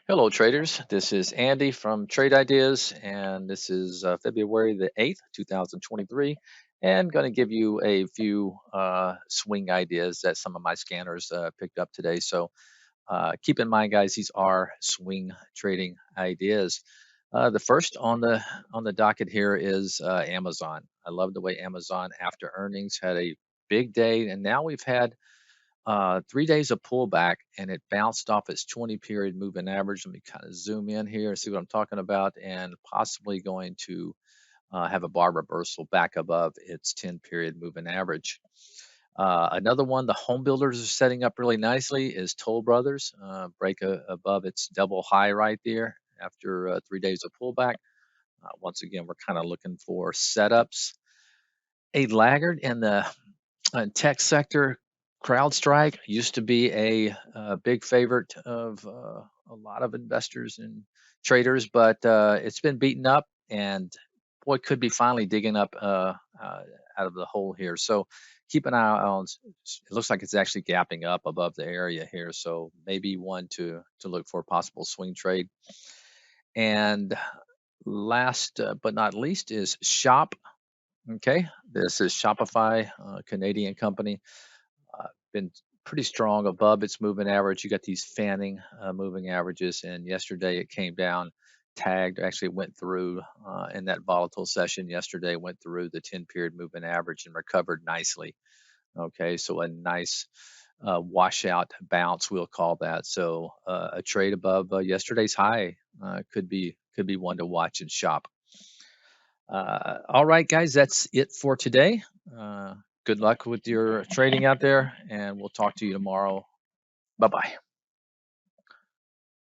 Hello, traders. This is Andy from Trade Ideas, and this is February the 8th, 2023. And going to give you a few swing ideas that some of my scanners picked up today. So keep in mind, guys, these are swing trading ideas. The first on the docket here is Amazon. I love the way Amazon, after earnings, had a big day, and now we've had 3 days of pullback, and it bounced off its 20 period moving average. Let me kind of zoom in here and see what I'm talking about, and possibly going to have a bar reversal back above its 10 period moving average. Another one, the home builders are setting up really nicely, is Toll Brothers. Break above its double high right there after 3 days of pullback. Once again, we're kind of looking for setups. A laggard in the tech sector, CrowdStrike used to be a big favorite of a lot of investors and traders, but it's been beaten up, and boy, could be finally digging up out of the hole here. So keep an eye on. It looks like it's actually gapping up above the area here, so maybe one to look for a possible swing trade. And last but not least is Shop. Okay, this is Shopify, Canadian company. Been pretty strong above its moving average. You got these fanning moving averages, and yesterday it came down, tagged, actually went through in that volatile session yesterday, went through the 10 period moving average and recovered nicely. Okay, so a nice washout bounce, we'll call that. So a trade above yesterday's high could be one to watch and shop. All right, guys, that's it for today. Uh, Good luck with your trading out there, and we'll talk to you tomorrow. Bye bye.